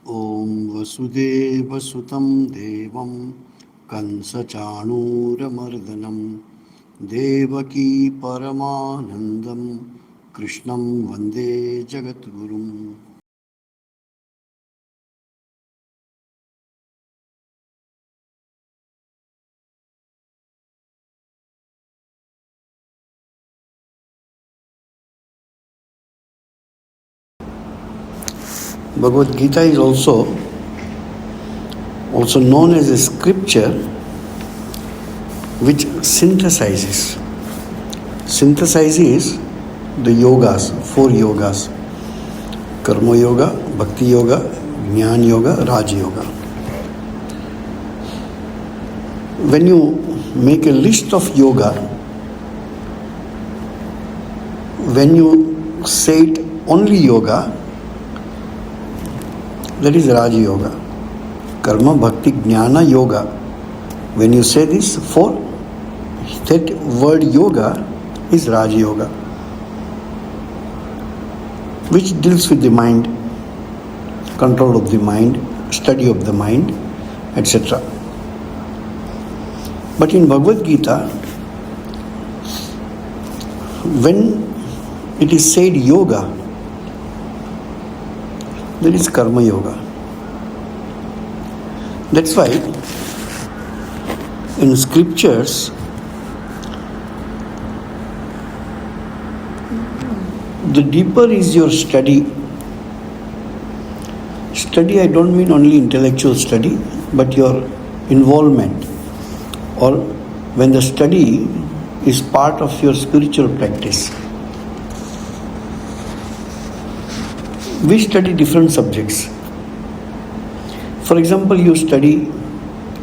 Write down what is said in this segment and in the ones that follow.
ॐ वसुदेवसुतं देवं कंसचाणूरमर्दनं देवकी परमानन्दं कृष्णं वन्दे जगद्गुरुम्. Bhagavad Gita is also known as a scripture which synthesizes the yogas, 4 yogas: Karma Yoga, Bhakti Yoga, Jnana Yoga, Raja Yoga. When you make a list of yoga, when you say it only yoga, that is Raja Yoga. Karma, Bhakti, Jnana, Yoga. When you say this 4, that word yoga is Raja Yoga, which deals with the mind, control of the mind, study of the mind, etc. But in Bhagavad Gita, when it is said yoga, there is Karma Yoga. That's why in scriptures, the deeper is your study. Study, I don't mean only intellectual study, but your involvement, or when the study is part of your spiritual practice. We study different subjects. For example, you study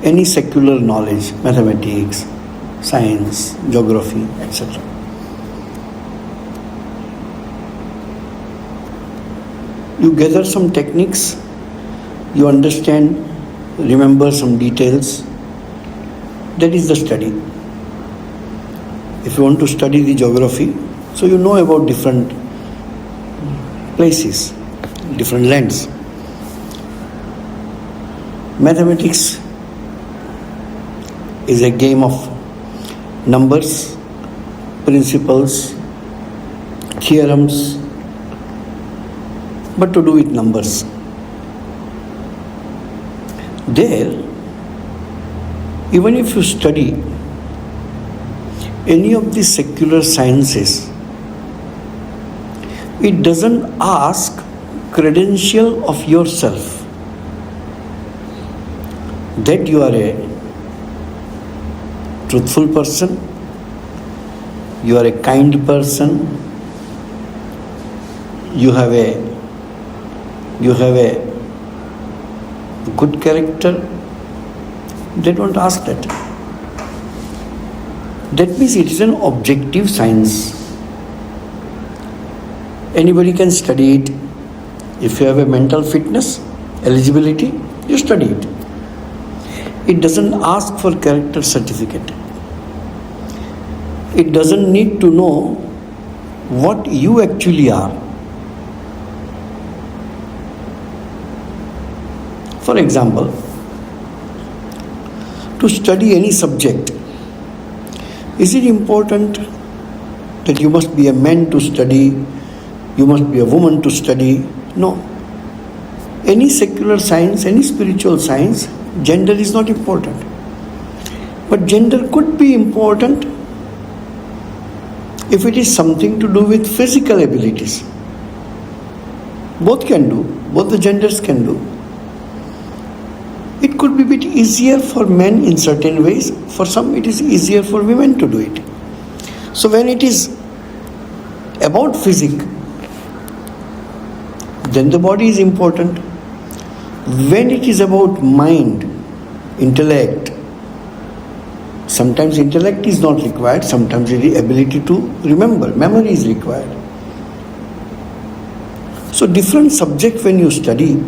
any secular knowledge, mathematics, science, geography, etc. You gather some techniques, you understand, remember some details. That is the study. If you want to study the geography, so you know about different places, different lands. Mathematics is a game of numbers, principles, theorems, but to do with numbers. There, even if you study any of the secular sciences, it doesn't ask credential of yourself, that you are a truthful person, you are a kind person, you have a good character. They don't ask that. That means it is an objective science. Anybody can study it. If you have a mental fitness, eligibility, you study it. It doesn't ask for character certificate. It doesn't need to know what you actually are. For example, to study any subject, is it important that you must be a man to study, you must be a woman to study? No. Any secular science, any spiritual science, gender is not important. But gender could be important if it is something to do with physical abilities. Both can do, both the genders can do. It could be a bit easier for men in certain ways, for some it is easier for women to do it. So when it is about physics, then the body is important. When it is about mind, intellect, sometimes intellect is not required, sometimes the ability to remember, memory is required. So different subject when you study,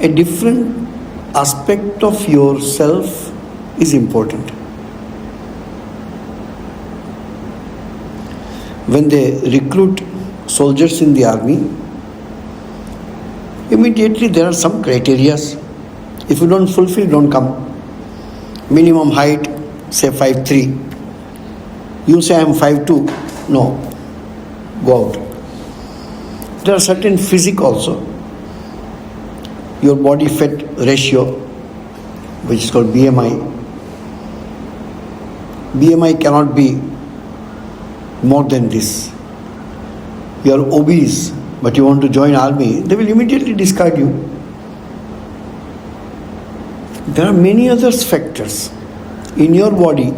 a different aspect of yourself is important. When they recruit soldiers in the army, immediately there are some criteria. If you don't fulfill, don't come. Minimum height, say 5'3". You say I am 5'2". No. Go out. There are certain physique also. Your body fat ratio, which is called BMI. BMI cannot be more than this. You are obese, but you want to join army, they will immediately discard you. There are many other factors in your body.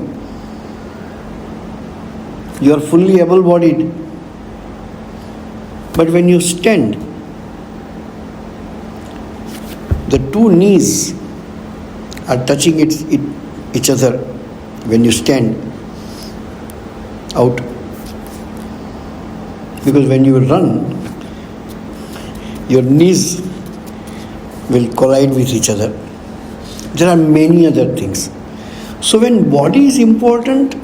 You are fully able-bodied, but when you stand, the two knees are touching each other when you stand out. Because when you run, your knees will collide with each other. There are many other things. So when body is important,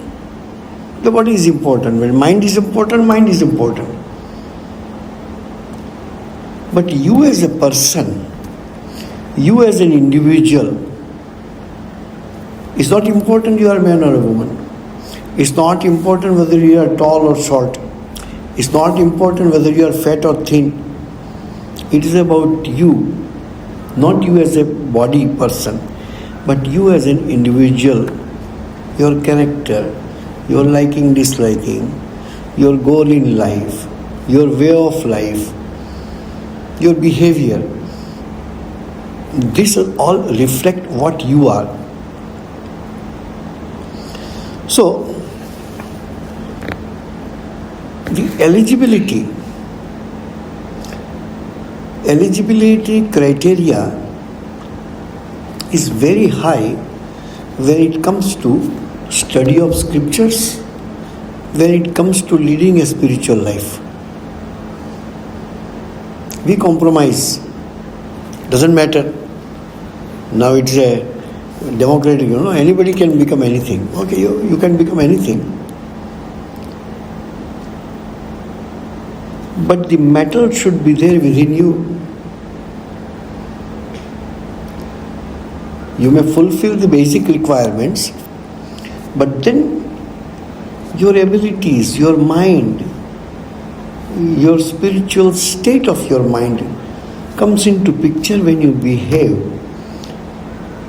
the body is important. When mind is important, mind is important. But you as a person, you as an individual, it's not important you are a man or a woman. It's not important whether you are tall or short. It's not important whether you are fat or thin. It is about you, not you as a body person, but you as an individual, your character, your liking, disliking, your goal in life, your way of life, your behavior. This all reflect what you are. So, the eligibility criteria is very high when it comes to study of scriptures, when it comes to leading a spiritual life. We compromise. Doesn't matter. Now it's a democratic, anybody can become anything. Okay, you can become anything. But the metal should be there within you. You may fulfill the basic requirements, but then your abilities, your mind, your spiritual state of your mind comes into picture when you behave.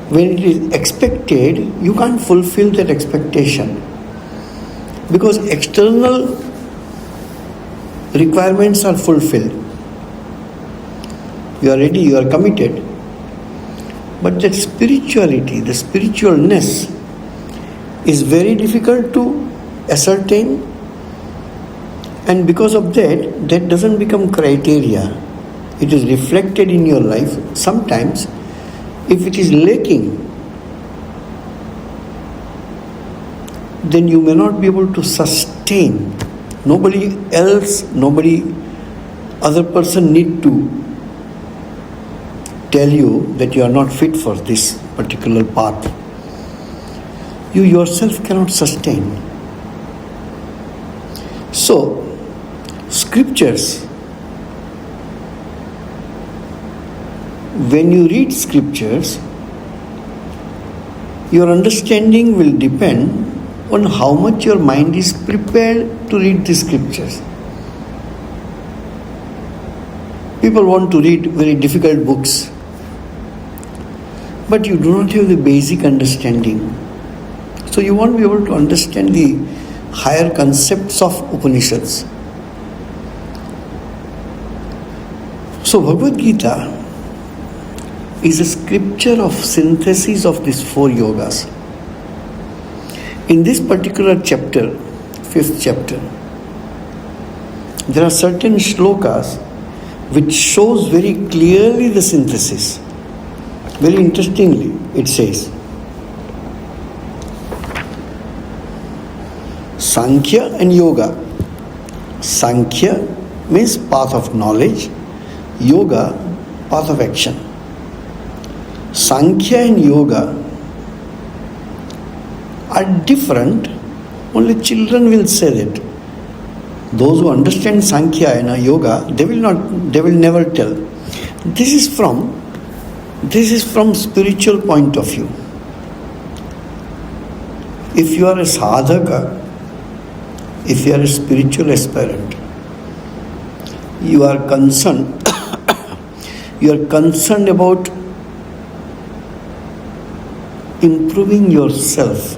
When it is expected, you can't fulfill that expectation because external requirements are fulfilled. You are ready, you are committed. But that spirituality, the spiritualness is very difficult to ascertain, and because of that, that doesn't become criteria. It is reflected in your life. Sometimes, if it is lacking, then you may not be able to sustain. Nobody other person need to tell you that you are not fit for this particular path. You yourself cannot sustain. So, scriptures, when you read scriptures, your understanding will depend on how much your mind is prepared to read the scriptures. People want to read very difficult books, but you do not have the basic understanding. So you won't be able to understand the higher concepts of Upanishads. So Bhagavad Gita is a scripture of synthesis of these four yogas. In this particular chapter, 5th chapter, there are certain shlokas which shows very clearly the synthesis. Very interestingly, it says, Sankhya and Yoga. Sankhya means path of knowledge, Yoga, path of action. Sankhya and Yoga are different, only children will say that. Those who understand Sankhya and Yoga, they will never tell. This is from spiritual point of view. If you are a sadhaka, if you are a spiritual aspirant, you are concerned about improving yourself,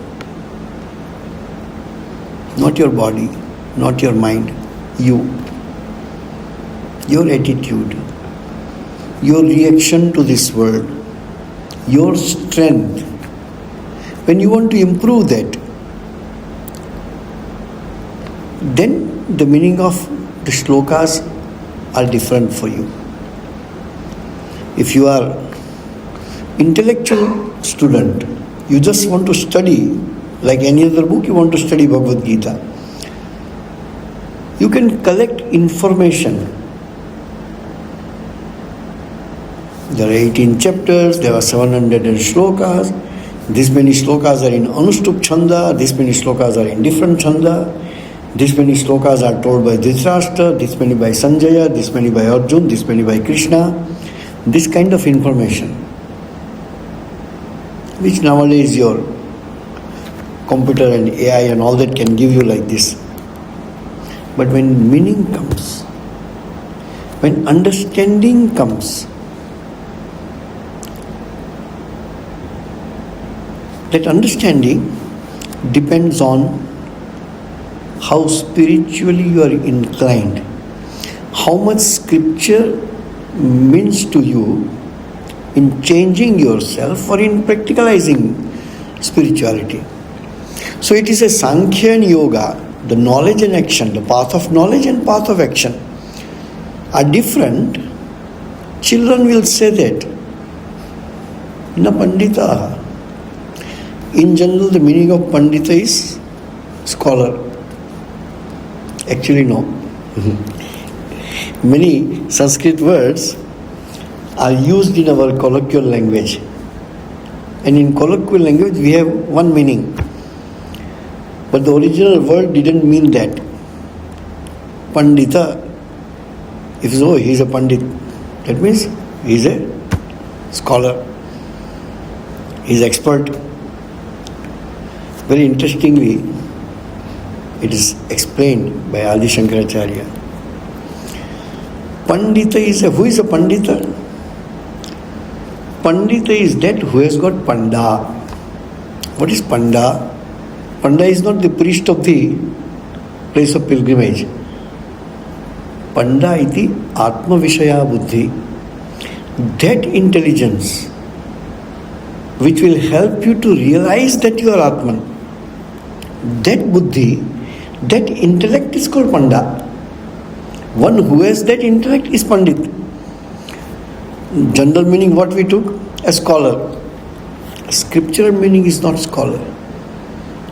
not your body, not your mind, your attitude, your reaction to this world, your strength. When you want to improve that, then the meaning of the shlokas are different for you. If you are intellectual student, you just want to study, like any other book, you want to study Bhagavad Gita. You can collect information. There are 18 chapters, there are 700 shlokas. This many shlokas are in Anushtup Chanda, this many shlokas are in different Chanda, this many shlokas are told by Dhritarashtra, this many by Sanjaya, this many by Arjun, this many by Krishna. This kind of information, which nowadays your computer and AI and all that can give you like this. But when meaning comes, when understanding comes, that understanding depends on how spiritually you are inclined, how much scripture means to you in changing yourself or in practicalizing spirituality. So it is a Sankhya and Yoga, the knowledge and action, the path of knowledge and path of action are different. Children will say that, na Pandita. In general, the meaning of Pandita is scholar. Actually, no. Many Sanskrit words are used in our colloquial language. And in colloquial language, we have one meaning. But the original word didn't mean that. Pandita, if so, he is a Pandit. That means he is a scholar. He is expert. Very interestingly, it is explained by Adi Shankaracharya. Pandita who is a Pandita? Pandita is that who has got Panda. What is Panda? Panda is not the priest of the place of pilgrimage. Panda iti Atma Vishaya Buddhi. That intelligence which will help you to realize that you are Atman. That Buddhi, that intellect is called Panda. One who has that intellect is Pandit. General meaning what we took? A scholar. Scriptural meaning is not scholar.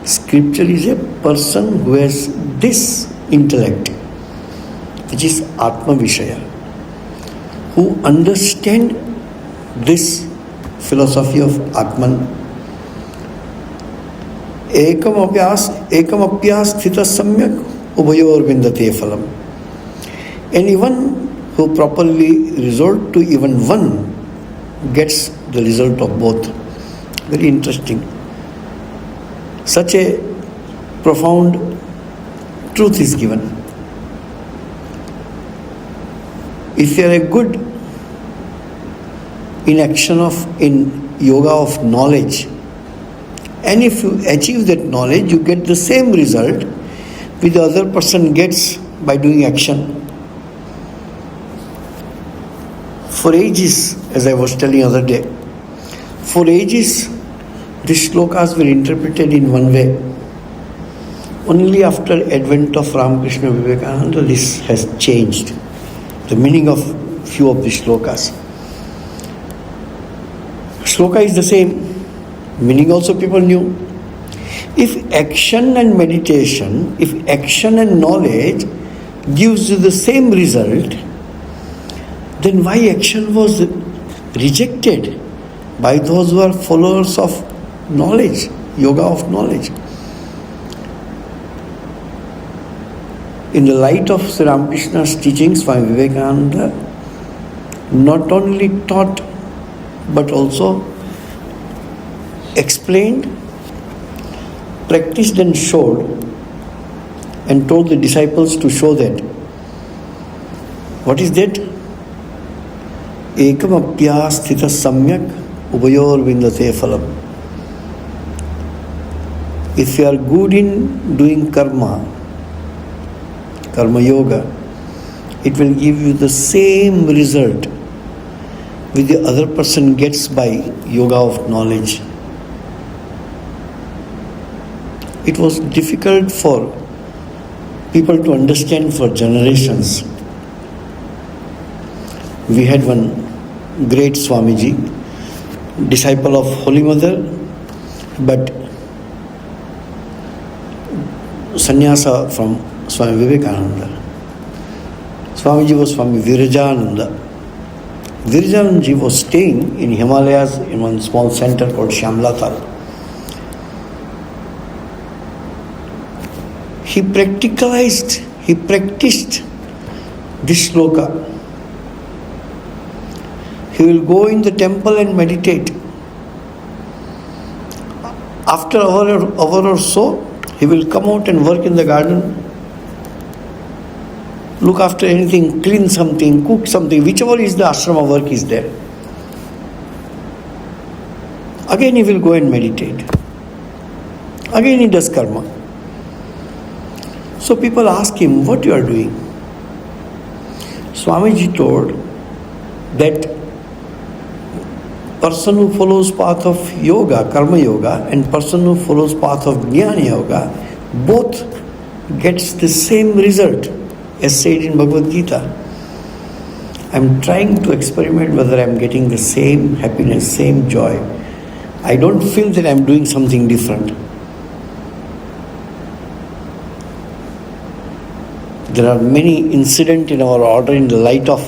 Scripture is a person who has this intellect, which is Atma Vishaya, who understand this philosophy of Atman. Ekam apyas sthita samyak ubayor vindate phalam. Anyone who properly resort to even one gets the result of both. Very interesting. Such a profound truth is given. If you are a good in yoga of knowledge, and if you achieve that knowledge, you get the same result which the other person gets by doing action. For ages, as I was telling the other day, for ages these shlokas were interpreted in one way. Only after advent of Ramakrishna Vivekananda this has changed. The meaning of few of the shlokas. Shloka is the same. Meaning also people knew. If action and meditation, if action and knowledge gives you the same result, then why action was rejected by those who are followers of knowledge, yoga of knowledge? In the light of Sri Ramakrishna's teachings, Swami Vivekananda not only taught but also explained, practiced and showed, and told the disciples to show that. What is that? Ekam apyasthita samyak ubayor vindate phalam. If you are good in doing karma yoga, it will give you the same result which the other person gets by yoga of knowledge. It was difficult for people to understand for generations. We had one great Swamiji, disciple of Holy Mother, but sannyasa from Swami Vivekananda. Swamiji was Swami Virajananda. Virajananda was staying in Himalayas in one small center called Shyamlatal. He practiced this shloka. He will go in the temple and meditate. After an hour or so, he will come out and work in the garden, look after anything, clean something, cook something, whichever is the ashrama work is there. Again he will go and meditate. Again he does karma. So people ask him, what you are doing? Swamiji told that person who follows path of yoga, karma yoga, and person who follows path of jnana yoga, both gets the same result as said in Bhagavad Gita. I am trying to experiment whether I am getting the same happiness, same joy. I don't feel that I am doing something different. There are many incidents in our order in the light of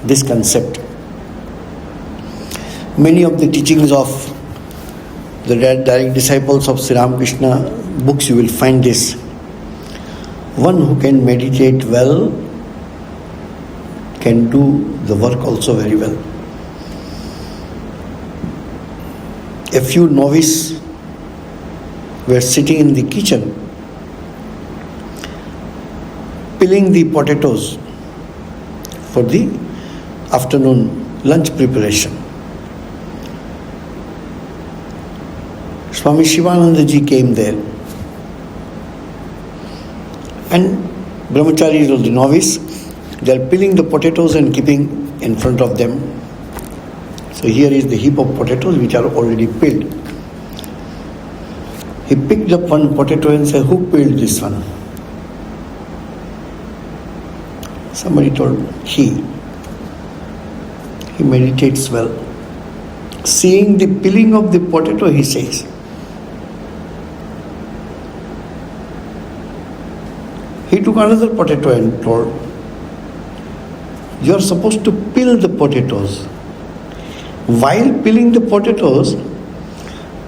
this concept. Many of the teachings of the direct disciples of Sri Ramakrishna books, you will find this. One who can meditate well can do the work also very well. A few novices were sitting in the kitchen peeling the potatoes for the afternoon lunch preparation. Swami Shivananda ji came there, and brahmacharis or the novice, they are peeling the potatoes and keeping in front of them. So here is the heap of potatoes which are already peeled. He picked up one potato and said, who peeled this one? Somebody told, he meditates well. Seeing the peeling of the potato, he says, he took another potato and told, you are supposed to peel the potatoes. While peeling the potatoes,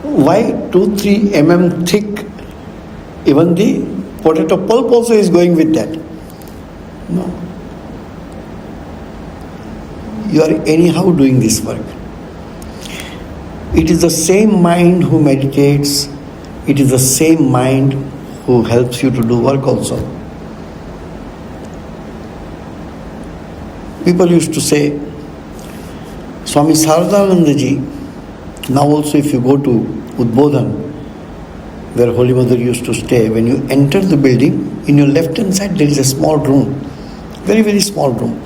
why 2-3 mm thick? Even the potato pulp also is going with that. No. You are anyhow doing this work. It is the same mind who meditates. It is the same mind who helps you to do work also. People used to say, Swami Sarada ji, now also if you go to Udbodhan, where Holy Mother used to stay, when you enter the building, in your left hand side there is a small room, very, very small room.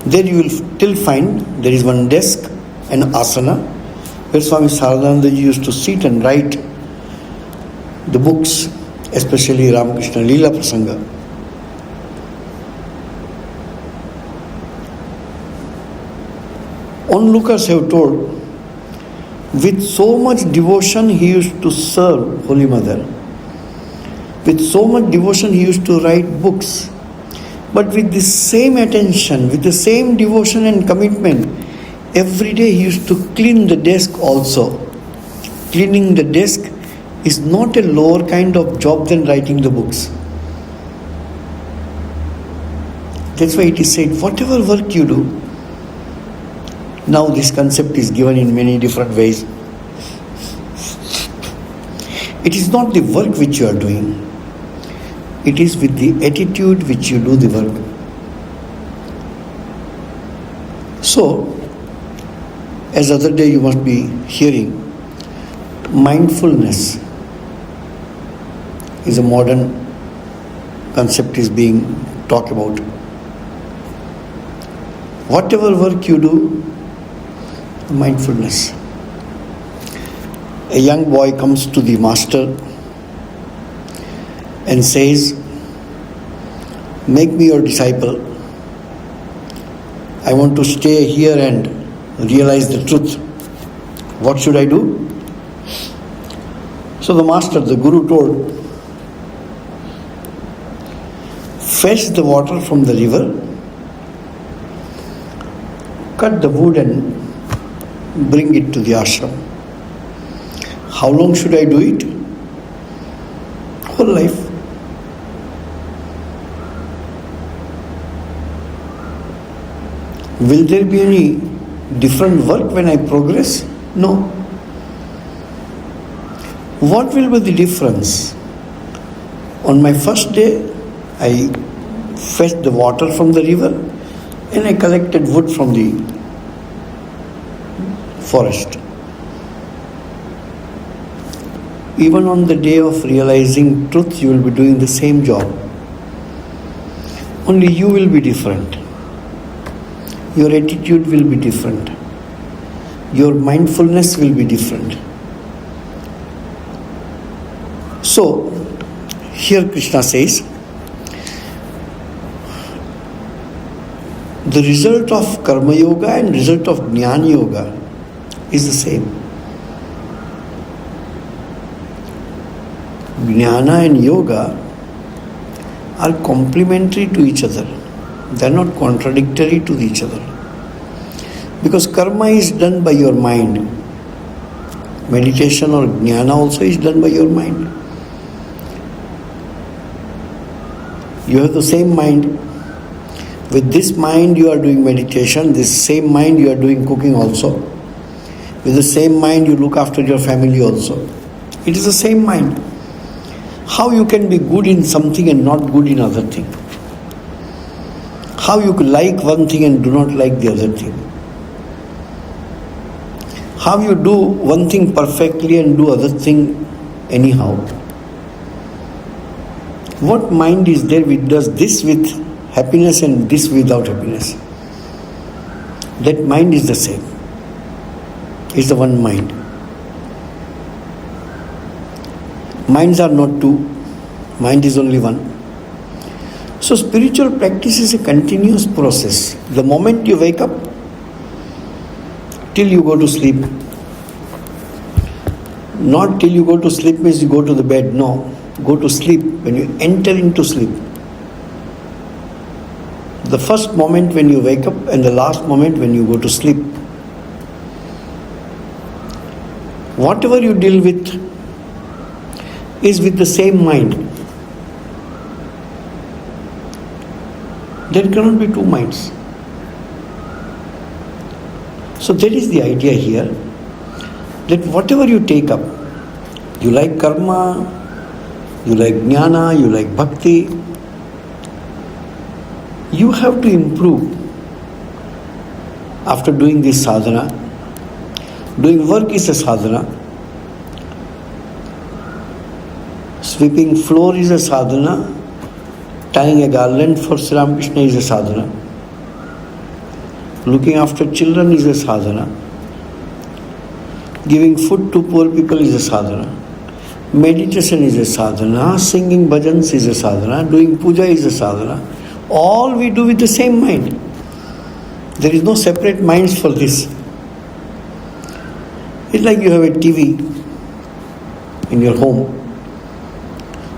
There you will still find there is one desk, an asana, where Swami Sarada ji used to sit and write the books, especially Ramakrishna Leela Prasanga. Onlookers have told, with so much devotion he used to serve Holy Mother. With so much devotion he used to write books. But with the same attention, with the same devotion and commitment, every day he used to clean the desk also. Cleaning the desk is not a lower kind of job than writing the books. That's why it is said, whatever work you do, Now this concept is given in many different ways. It is not the work which you are doing. It is with the attitude which you do the work. So, as other day you must be hearing, mindfulness is a modern concept is being talked about. Whatever work you do, mindfulness. A young boy comes to the master and says, "Make me your disciple. I want to stay here and realize the truth. What should I do?" So the master, the guru told, "Fetch the water from the river, cut the wood and bring it to the ashram." How long should I do it? Whole life. Will there be any different work when I progress? No. What will be the difference? On my first day, I fetched the water from the river and I collected wood from the forest. Even on the day of realizing truth, you will be doing the same job. Only you will be different. Your attitude will be different. Your mindfulness will be different. So, here Krishna says, the result of Karma Yoga and result of Jnana Yoga is the same. Jnana and Yoga are complementary to each other. They are not contradictory to each other. Because karma is done by your mind. Meditation or Jnana also is done by your mind. You have the same mind. With this mind you are doing meditation, this same mind you are doing cooking also. With the same mind you look after your family also. It is the same mind. How you can be good in something and not good in other thing? How you could like one thing and do not like the other thing? How you do one thing perfectly and do other thing anyhow? What mind is there which does this with happiness and this without happiness? That mind is the same. It's the one mind. Minds are not two. Mind is only one. So spiritual practice is a continuous process. The moment you wake up till you go to sleep. Not till you go to sleep means you go to the bed. No. Go to sleep. When you enter into sleep. The first moment when you wake up and the last moment when you go to sleep. Whatever you deal with is with the same mind. There cannot be two minds. So that is the idea here, that whatever you take up, you like karma, you like jnana, you like bhakti, you have to improve after doing this sadhana. Doing work is a sadhana. Sweeping floor is a sadhana. Tying a garland for Sri Ramakrishna is a sadhana. Looking after children is a sadhana. Giving food to poor people is a sadhana. Meditation is a sadhana. Singing bhajans is a sadhana. Doing puja is a sadhana. All we do with the same mind. There is no separate minds for this. It's like you have a TV in your home.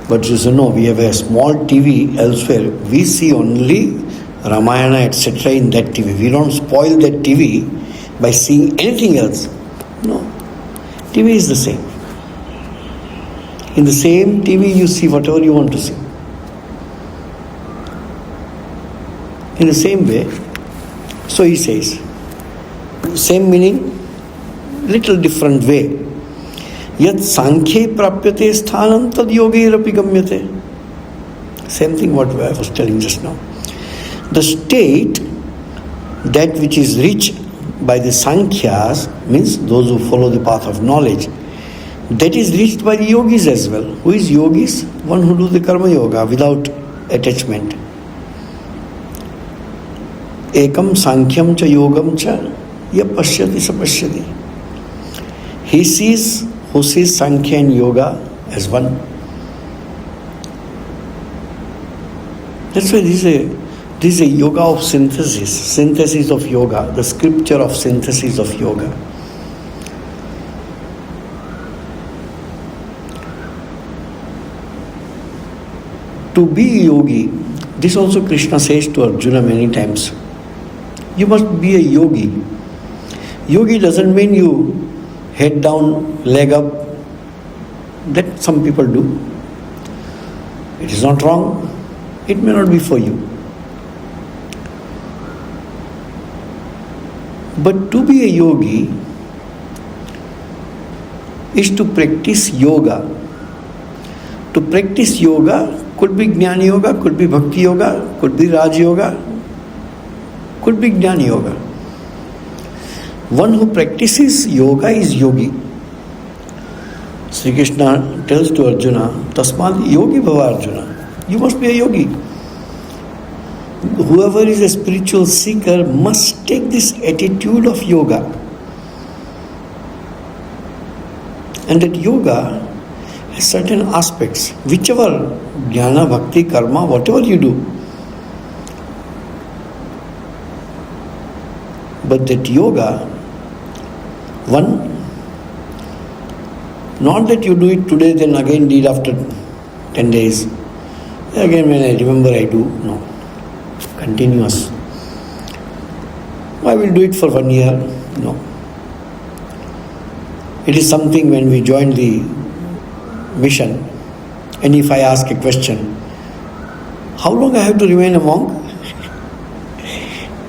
But you say, no, we have a small TV elsewhere. We see only Ramayana, etc. in that TV. We don't spoil that TV by seeing anything else. No. TV is the same. In the same TV you see whatever you want to see. In the same way, so he says, same meaning, little different way. Yat sankhye prapyate sthanam tad yogeirapi gamyate. Same thing what I was telling just now. The state, that which is reached by the Sankhyas, means those who follow the path of knowledge, that is reached by the yogis as well. Who is yogis? One who do the karma yoga without attachment. Ekam sankyam cha yogam cha ya pashyati sapashyati. He sees, who sees Sankhya and yoga as one. That's why this is a yoga of synthesis of yoga, the scripture of synthesis of yoga. To be a yogi, this also Krishna says to Arjuna many times. You must be a yogi. Yogi doesn't mean you head down, leg up. That some people do. It is not wrong. It may not be for you. But to be a yogi is to practice yoga. To practice yoga could be Jnana Yoga, could be Bhakti Yoga, could be Raj Yoga, could be Jnana Yoga. One who practices yoga is yogi. Sri Krishna tells to Arjuna, Tasmad yogi bhava Arjuna. You must be a yogi. Whoever is a spiritual seeker must take this attitude of yoga. And that yoga has certain aspects. Whichever jnana, bhakti, karma, whatever you do. But that yoga, one, not that you do it today, then again did after 10 days. Again when I remember I do. No. Continuous. I will do it for 1 year. No. It is something when we join the mission, and if I ask a question, how long I have to remain a monk?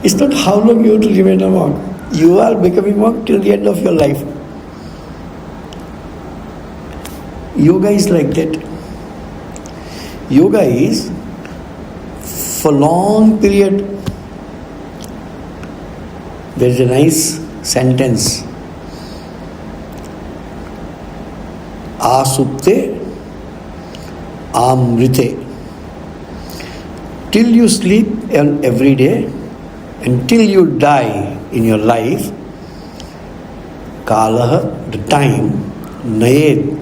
It's not how long you have to remain a monk. You are becoming monk till the end of your life. Yoga is like that. Yoga is for long period. There is a nice sentence. Asupte amrite. Till you sleep every day, until you die in your life, kalah, the time, nayed,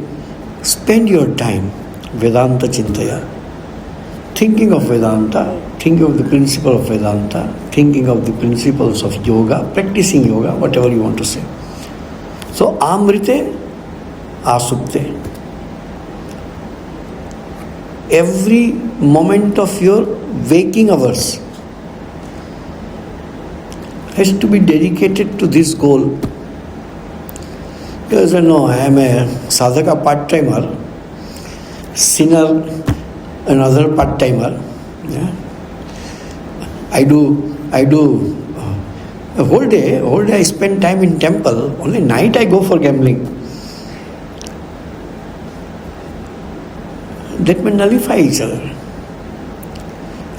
spend your time Vedanta Chintaya, thinking of Vedanta, thinking of the principle of Vedanta, thinking of the principles of yoga, practicing yoga, whatever you want to say. So, Amrite, Asupte. Every moment of your waking hours has to be dedicated to this goal. Because I am a sadhaka part-timer, sinner, another part-timer. Yeah. I do a whole day I spend time in temple, only night I go for gambling. That may nullify each other.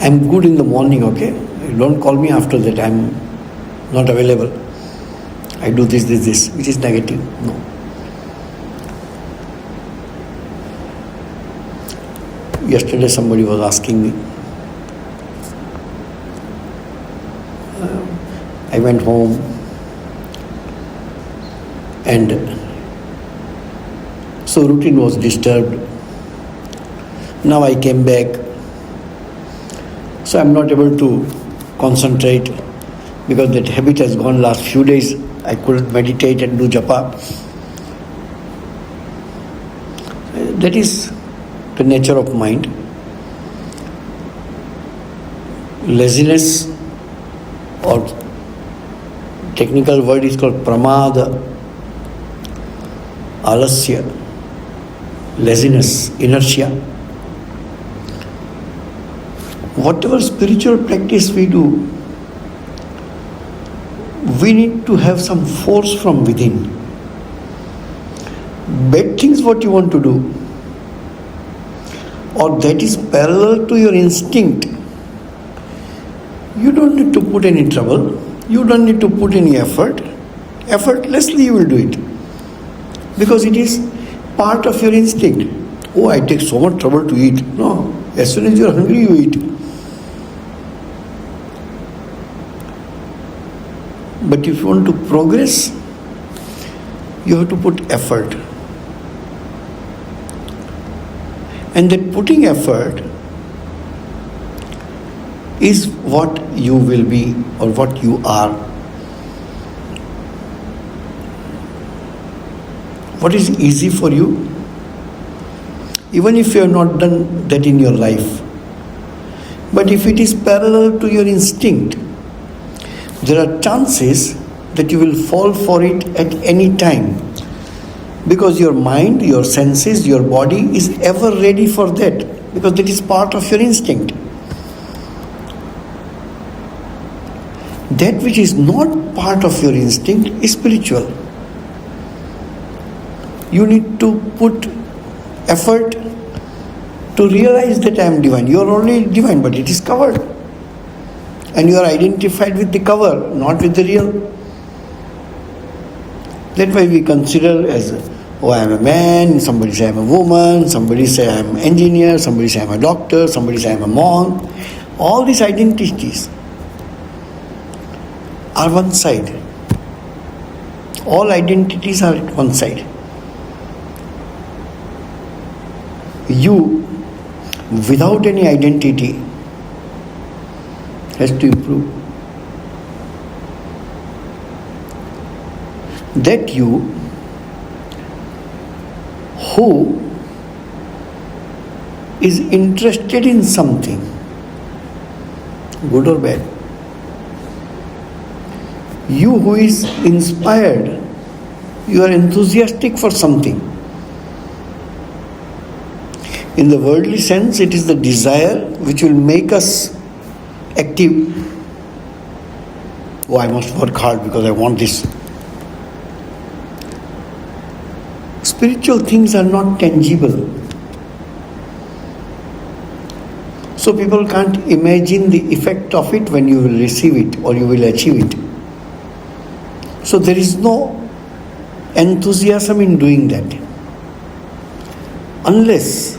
I am good in the morning, okay? Don't call me after that, I am not available. I do this, which is negative. No. Yesterday somebody was asking me. I went home and so routine was disturbed. Now I came back. So I'm not able to concentrate because that habit has gone last few days. I couldn't meditate and do japa. That is the nature of mind. Laziness, or technical word is called pramada, alasya, laziness, inertia. Whatever spiritual practice we do, we need to have some force from within. Bad things what you want to do, or that is parallel to your instinct, you don't need to put any trouble, you don't need to put any effort. Effortlessly you will do it, because it is part of your instinct. Oh, I take so much trouble to eat. No, as soon as you are hungry, you eat. But if you want to progress, you have to put effort. And that putting effort is what you will be or what you are. What is easy for you? Even if you have not done that in your life. But if it is parallel to your instinct, there are chances that you will fall for it at any time. Because your mind, your senses, your body is ever ready for that. Because that is part of your instinct. That which is not part of your instinct is spiritual. You need to put effort to realize that I am divine. You are already divine, but it is covered. And you are identified with the cover, not with the real. That's why we consider as, oh, I am a man, somebody say I am a woman, somebody say I am an engineer, somebody say I am a doctor, somebody say I am a monk. All these identities are one side. All identities are at one side. You, without any identity, has to improve. That you, who is interested in something, good or bad, you who is inspired, you are enthusiastic for something. In the worldly sense, it is the desire which will make us active. Oh, I must work hard because I want this. Spiritual things are not tangible. So people can't imagine the effect of it when you will receive it or you will achieve it. So there is no enthusiasm in doing that. Unless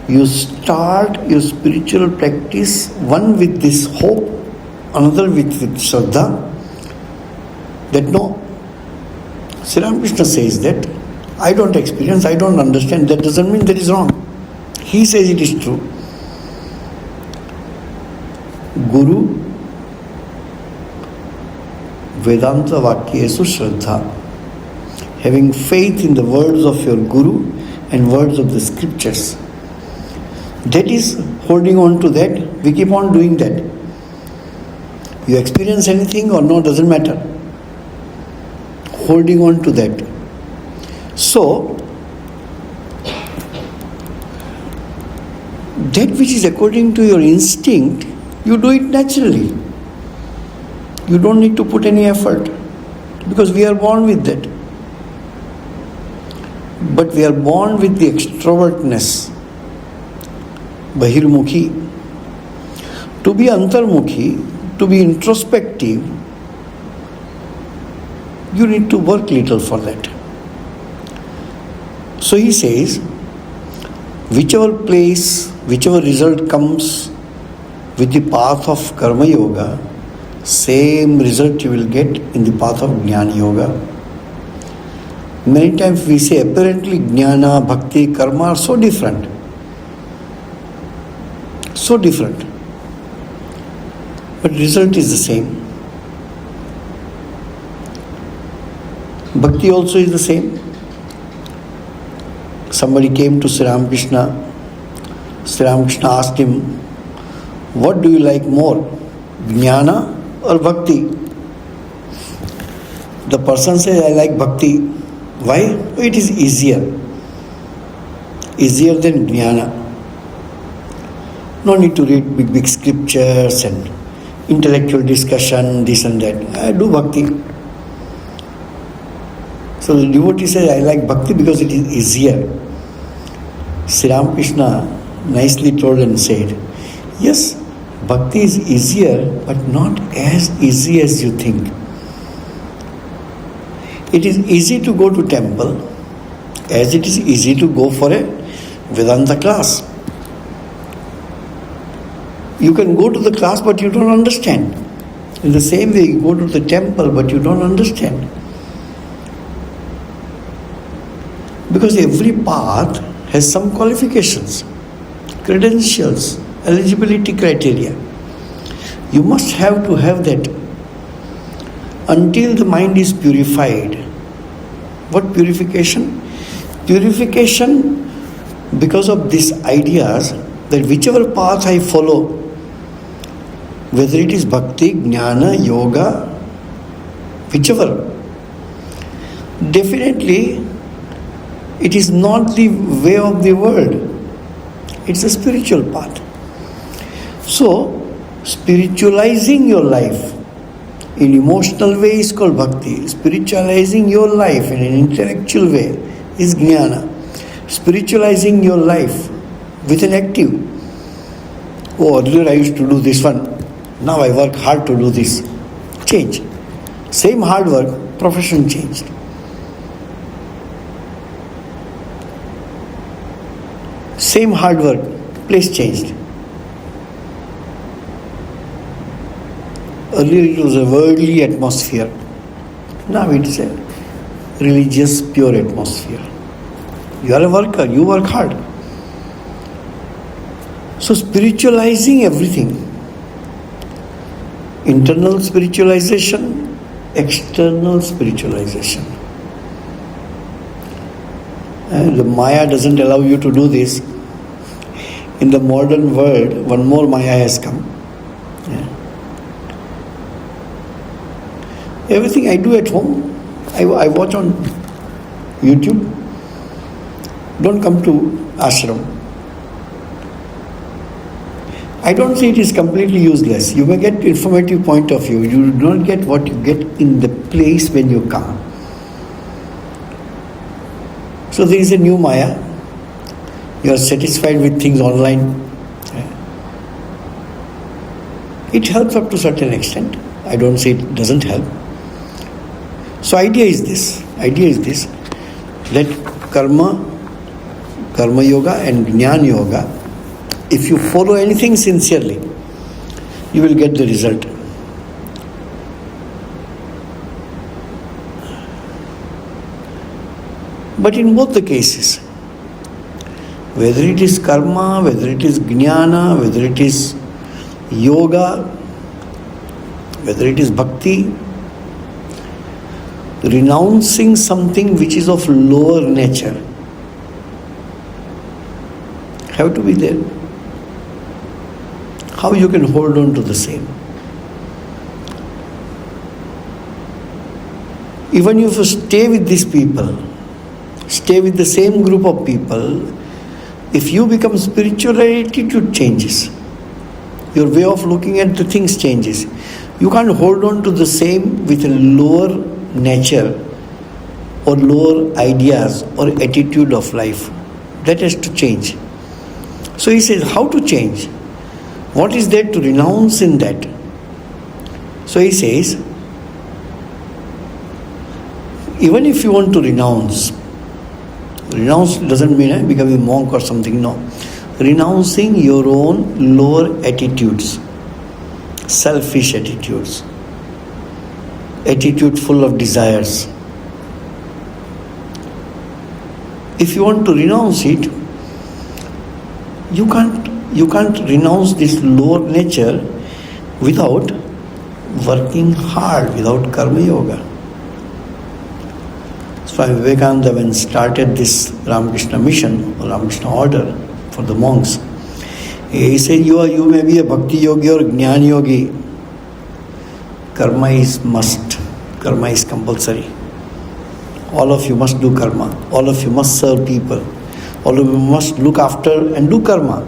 you start your spiritual practice, one with this hope, another with Shraddha, that no, Sri Ramakrishna says that, I don't experience, I don't understand, that doesn't mean that is wrong. He says it is true. Guru Vedanta Vakyesu Shraddha. Having faith in the words of your Guru and words of the scriptures. That is holding on to that. We keep on doing that. You experience anything or no, doesn't matter. Holding on to that. So, that which is according to your instinct, you do it naturally. You don't need to put any effort because we are born with that. But we are born with the extrovertness. Bahirmukhi. To be antarmukhi, to be introspective, you need to work little for that. So he says, whichever place, whichever result comes with the path of Karma Yoga, same result you will get in the path of Jnana Yoga. Many times we say apparently Jnana, Bhakti, Karma are so different. So different. But result is the same. Bhakti also is the same. Somebody came to Sri Ramakrishna. Sri Ramakrishna asked him, what do you like more, Jnana or Bhakti? The person says, I like Bhakti. Why? It is easier. Easier than Jnana. No need to read big scriptures and intellectual discussion, this and that. I do bhakti. So the devotee says, I like bhakti because it is easier. Sri Ramakrishna nicely told and said, yes, bhakti is easier, but not as easy as you think. It is easy to go to temple, as it is easy to go for a Vedanta class. You can go to the class, but you don't understand. In the same way, you go to the temple, but you don't understand. Because every path has some qualifications, credentials, eligibility criteria. You must have to have that until the mind is purified. What purification? Purification because of these ideas that whichever path I follow, whether it is bhakti, jnana, yoga, whichever, definitely it is not the way of the world. It's a spiritual path. So, spiritualizing your life in emotional way is called bhakti. Spiritualizing your life in an intellectual way is jnana. Spiritualizing your life with an active. Oh, earlier I used to do this one. Now I work hard to do this. Change. Same hard work, profession changed. Same hard work, place changed. Earlier it was a worldly atmosphere. Now it is a religious, pure atmosphere. You are a worker, you work hard. So spiritualizing everything. Internal spiritualization, external spiritualization. And the Maya doesn't allow you to do this. In the modern world, one more Maya has come. Yeah. Everything I do at home, I watch on YouTube. Don't come to ashram. I don't say it is completely useless. You may get informative point of view. You do not get what you get in the place when you come. So there is a new Maya. You are satisfied with things online. It helps up to a certain extent. I don't say it doesn't help. So idea is this, that karma yoga and jnana yoga, if you follow anything sincerely, you will get the result. But in both the cases, whether it is karma, whether it is jnana, whether it is yoga, whether it is bhakti, renouncing something which is of lower nature have to be there. How you can hold on to the same? Even if you stay with these people, stay with the same group of people, if you become spiritual, your attitude changes. Your way of looking at the things changes. You can't hold on to the same with a lower nature or lower ideas or attitude of life. That has to change. So he says, how to change? What is there to renounce in that? So he says, even if you want to renounce doesn't mean becoming a monk or something, no. Renouncing your own lower attitudes, selfish attitudes, attitude full of desires. If you want to renounce it, you can't renounce this lower nature without working hard, without karma yoga. Swami Vivekananda, when started this Ramakrishna Mission or Ramakrishna order for the monks, he said, you may be a bhakti yogi or jnana yogi. Karma is must. Karma is compulsory. All of you must do karma. All of you must serve people. All of you must look after and do karma.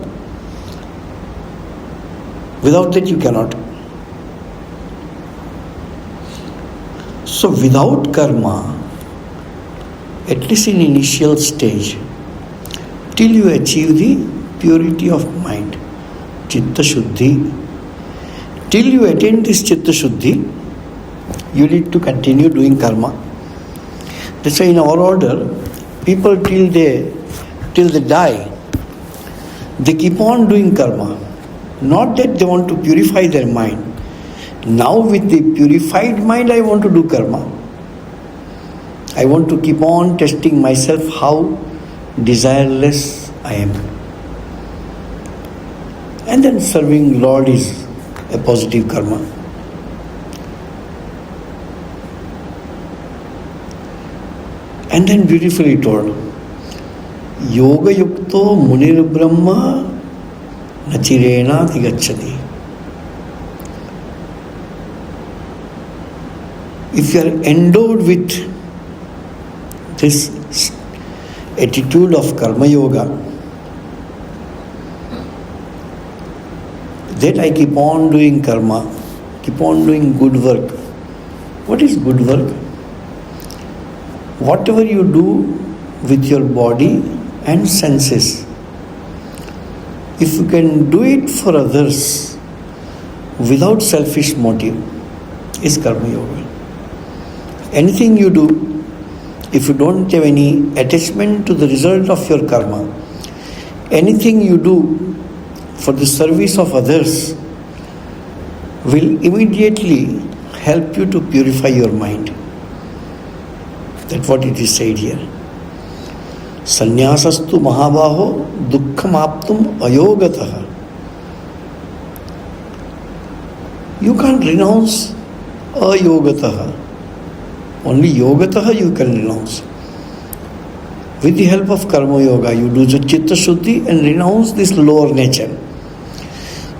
Without that you cannot. So without karma, at least in initial stage, till you achieve the purity of mind, Chitta Shuddhi, till you attain this Chitta Shuddhi, you need to continue doing karma. That's why in our order, people till they die, they keep on doing karma. Not that they want to purify their mind. Now with the purified mind, I want to do karma. I want to keep on testing myself how desireless I am. And then serving Lord is a positive karma. And then beautifully told, Yoga Yukto Munir Brahma Nachirena Tigachati. If you are endowed with this attitude of Karma Yoga, that I keep on doing karma, keep on doing good work. What is good work? Whatever you do with your body and senses, if you can do it for others without selfish motive, is Karma Yoga. Anything you do, if you don't have any attachment to the result of your karma, anything you do for the service of others will immediately help you to purify your mind. That's what it is said here. Sannyasastu mahabaho dukkham aptum ayogataha. You can't renounce ayogataha. Only yogataha you can renounce. With the help of Karma Yoga, you do the Chitta Shuddhi and renounce this lower nature.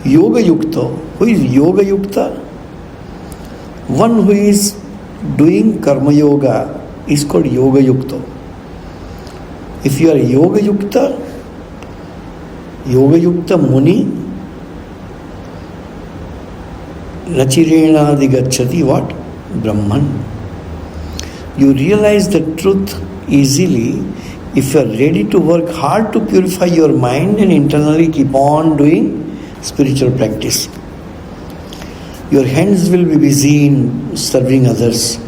Yoga Yukta. Who is Yoga Yukta? One who is doing Karma Yoga is called Yoga Yukta. If you are Yoga Yukta Muni, Nachirena Digachati, what? Brahman. You realize the truth easily if you are ready to work hard to purify your mind and internally keep on doing spiritual practice. Your hands will be busy in serving others.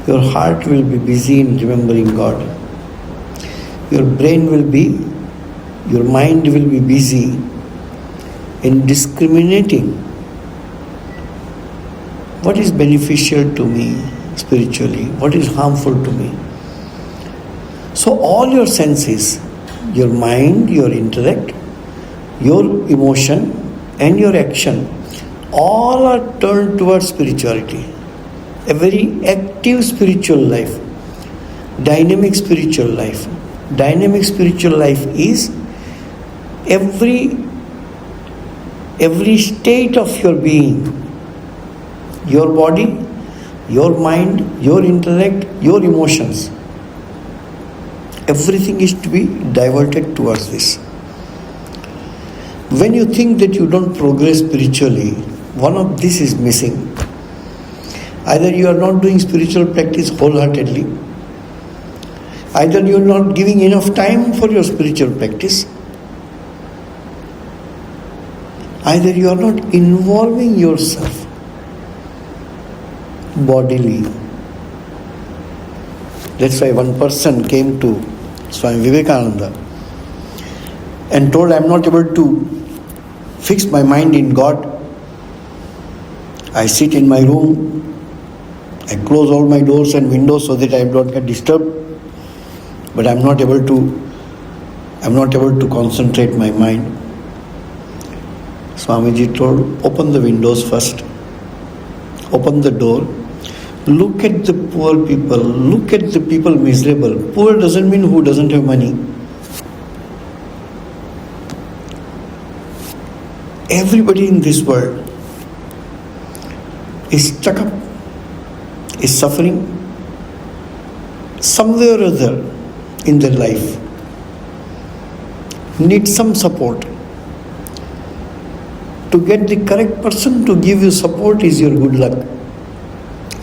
Your heart will be busy in remembering God. Your mind will be busy in discriminating what is beneficial to me spiritually, what is harmful to me. So all your senses, your mind, your intellect, your emotion and your action, all are turned towards spirituality. A very active spiritual life, dynamic spiritual life. Dynamic spiritual life is every state of your being, your body, your mind, your intellect, your emotions. Everything is to be diverted towards this. When you think that you don't progress spiritually, one of this is missing. Either you are not doing spiritual practice wholeheartedly, either you are not giving enough time for your spiritual practice, either you are not involving yourself bodily. That's why one person came to Swami Vivekananda and told, I am not able to fix my mind in God. I sit in my room, I close all my doors and windows so that I don't get disturbed, but I am not able to concentrate my mind. Swamiji told, open the windows first, open the door, look at the poor people, look at the people miserable. Poor doesn't mean who doesn't have money. Everybody in this world is stuck up, is suffering somewhere or other in their life, needs some support. To get the correct person to give you support is your good luck.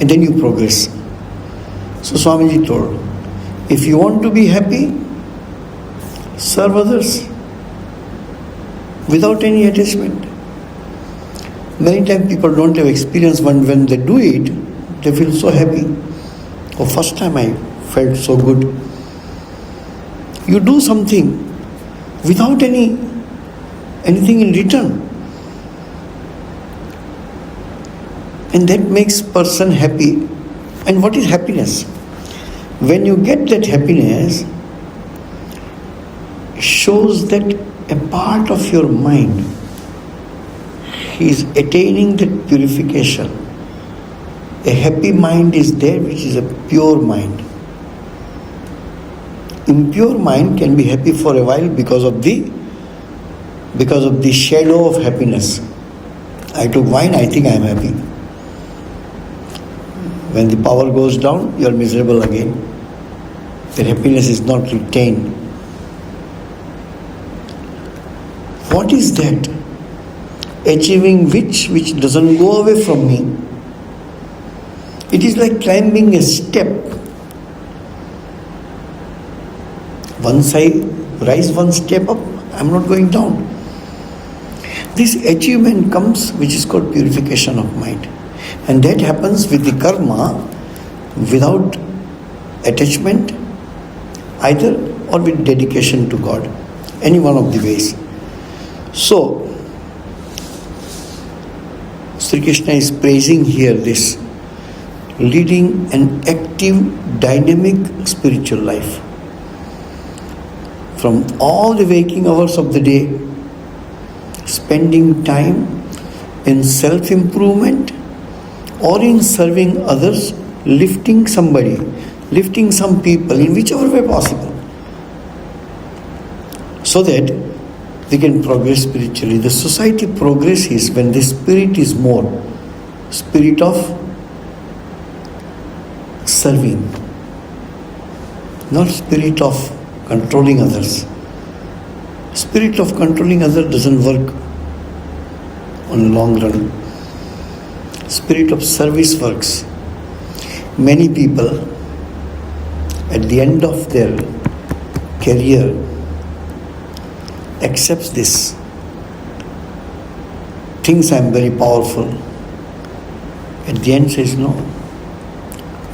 and then you progress. So Swamiji told, if you want to be happy, serve others without any attachment. Many times people don't have experience when they do it, they feel so happy. Oh, first time I felt so good. You do something without anything in return. And that makes person happy. And what is happiness? When you get that happiness, it shows that a part of your mind is attaining that purification. A happy mind is there, which is a pure mind. Impure mind can be happy for a while because of the shadow of happiness. I took wine, I think I am happy. When the power goes down, you are miserable again. The happiness is not retained. What is that? Achieving which doesn't go away from me. It is like climbing a step. Once I rise one step up, I am not going down. This achievement comes, which is called purification of mind. And that happens with the karma without attachment either or with dedication to God. Any one of the ways. So, Sri Krishna is praising here this leading an active, dynamic spiritual life. From all the waking hours of the day, spending time in self-improvement or in serving others, lifting somebody, lifting some people in whichever way possible, so that they can progress spiritually. The society progresses when the spirit is more spirit of serving, not spirit of controlling others. Spirit of controlling others doesn't work on the long run. Spirit of service works. Many people at the end of their career accepts this, thinks I am very powerful. At the end says no.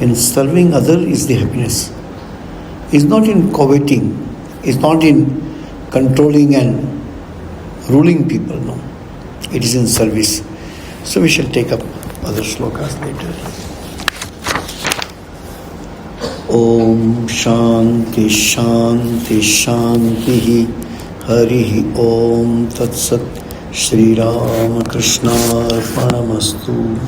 In serving other is the happiness. It's not in coveting, it's not in controlling and ruling people, no. It is in service. So we shall take up other slokas later. Om Shanti Shanti Shanti Hari Om Tat Sat Sri Ramakrishna Arpanamastu.